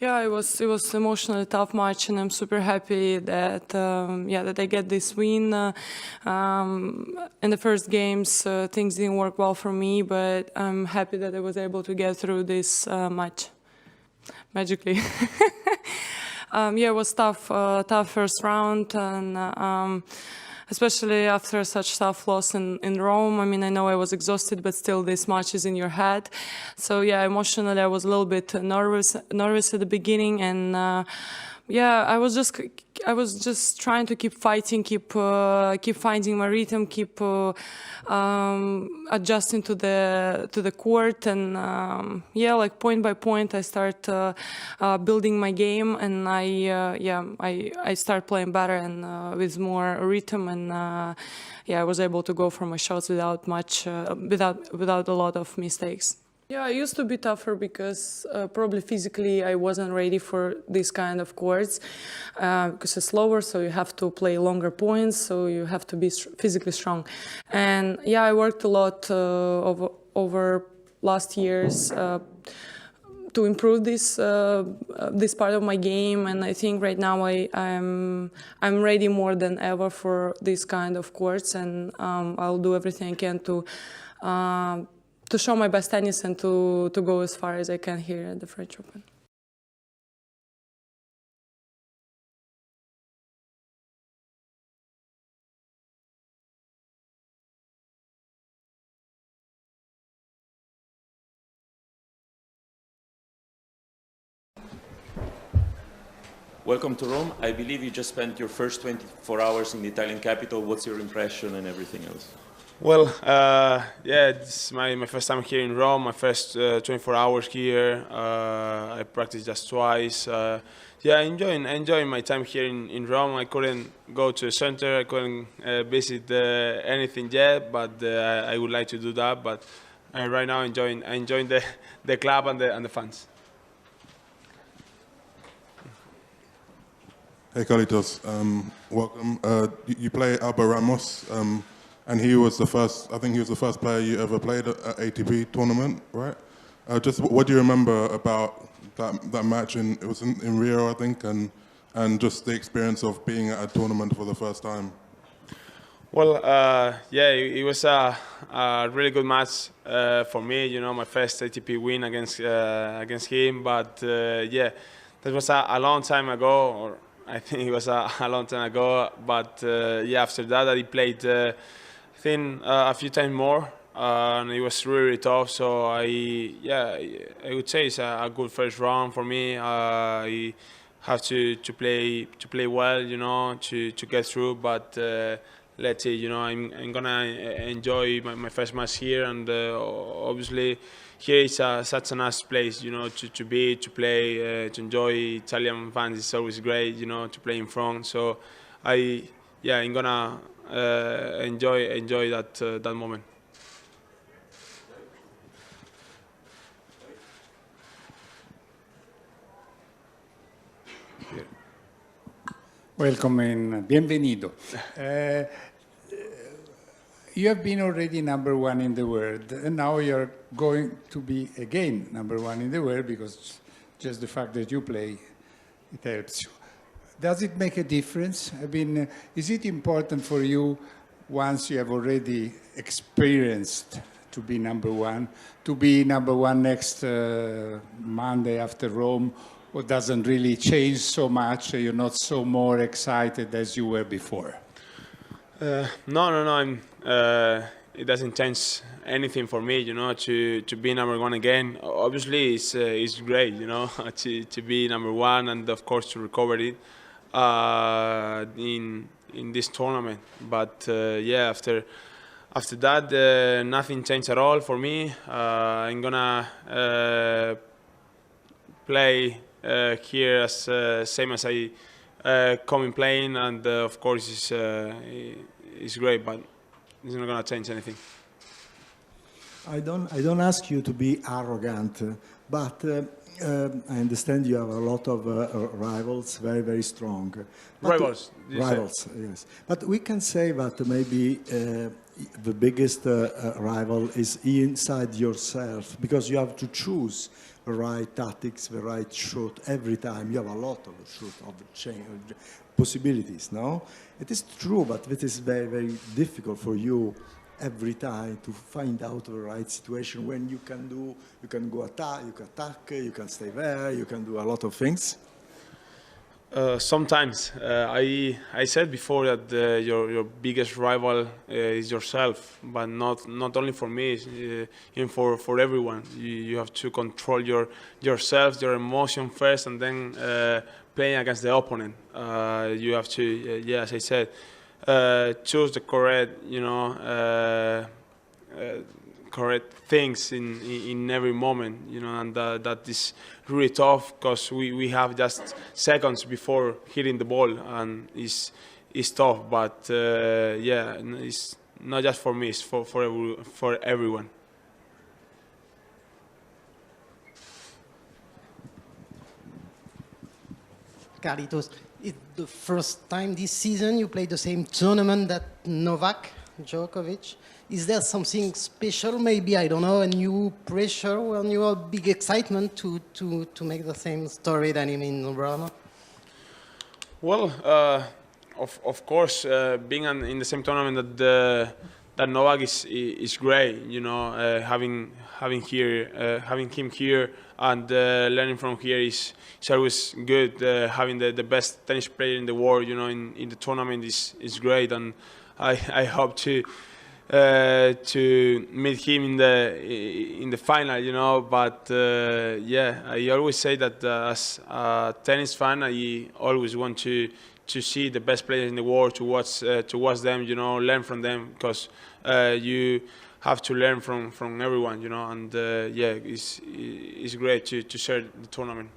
Yeah, it was emotionally tough match, and I'm super happy that that I get this win. In the first games, things didn't work well for me, but I'm happy that I was able to get through this match magically. It was tough first round, and especially after such tough loss in Rome. I mean, I know I was exhausted, but still this match is in your head. So yeah, emotionally I was a little bit nervous at the beginning, and I was just trying to keep fighting, keep finding my rhythm, keep adjusting to the court, and like point by point I start building my game, and I start playing better and with more rhythm, and I was able to go for my shots without a lot of mistakes. Yeah, I used to be tougher because probably physically I wasn't ready for this kind of courts because it's slower, so you have to play longer points, so you have to be physically strong. And yeah, I worked a lot over last years to improve this part of my game, and I think right now I'm ready more than ever for this kind of courts, and I'll do everything I can to show my best tennis and to go as far as I can here at the French Open. Welcome to Rome. I believe you just spent your first 24 hours in the Italian capital. What's your impression and everything else? Well, this is my first time here in Rome, my first 24 hours here. I practiced just twice. Enjoying my time here in Rome. I couldn't go to the center, I couldn't visit anything yet, but I would like to do that. But right now enjoying the club and the fans. Hey Carlitos, welcome. You play Alba Ramos, and he was the first. I think he was the first player you ever played at ATP tournament, right? Just what do you remember about that match? It was in Rio, I think, and just the experience of being at a tournament for the first time. Well, it was a really good match for me. You know, my first ATP win against him. But that was a long time ago, or I think it was a long time ago. But after that, I played, I think, a few times more, and it was really tough. So I would say it's a good first round for me. I have to play well, you know, to get through. But let's see, you know, I'm gonna enjoy my first match here, and obviously here is such a nice place, you know, to be, to play, to enjoy. Italian fans is always great, you know, to play in front. So I'm gonna enjoy that moment. Welcome and bienvenido. You have been already #1 in the world, and now you're going to be again #1 in the world, because just the fact that you play, it helps you. Does it make a difference? I mean, is it important for you, once you have already experienced to be #1 next Monday after Rome, or doesn't really change so much? You're not so more excited as you were before? No. It doesn't change anything for me, you know, to be #1 again. Obviously, it's great, you know, to be #1, and of course to recover it in this tournament. But after that, nothing changed at all for me. I'm gonna play here as same as I come in playing, and of course it's great, but it's not going to change anything. I don't ask you to be arrogant, but I understand you have a lot of rivals, very, very strong. Rivals? Rivals, yes. But we can say that maybe the biggest rival is inside yourself, because you have to choose the right tactics, the right shot every time. You have a lot of shoot of possibilities, no? It is true, but it is very, very difficult for you every time to find out the right situation when you can go attack, you can stay there, you can do a lot of things. Sometimes I said before that your biggest rival is yourself, but not only for me, even for everyone. You have to control yourself, your emotion first, and then playing against the opponent. You have to, yeah, as I said, choose the correct, correct things in every moment, and that is really tough because we have just seconds before hitting the ball, and it's tough. But yeah, it's not just for me; it's for everyone. Carlitos, it's the first time this season you play the same tournament that Novak Djokovic. Is there something special, maybe, I don't know, a new pressure or a new big excitement to make the same story than in Rome? Well, of course, being in the same tournament that Novak is great. Having him here and learning from here is always good. Having the best tennis player in the world, in the tournament is great, and I hope to meet him in the final, But yeah, I always say that as a tennis fan, I always want to see the best players in the world, to watch them, learn from them, because you have to learn from everyone, and yeah, it's great to share the tournament.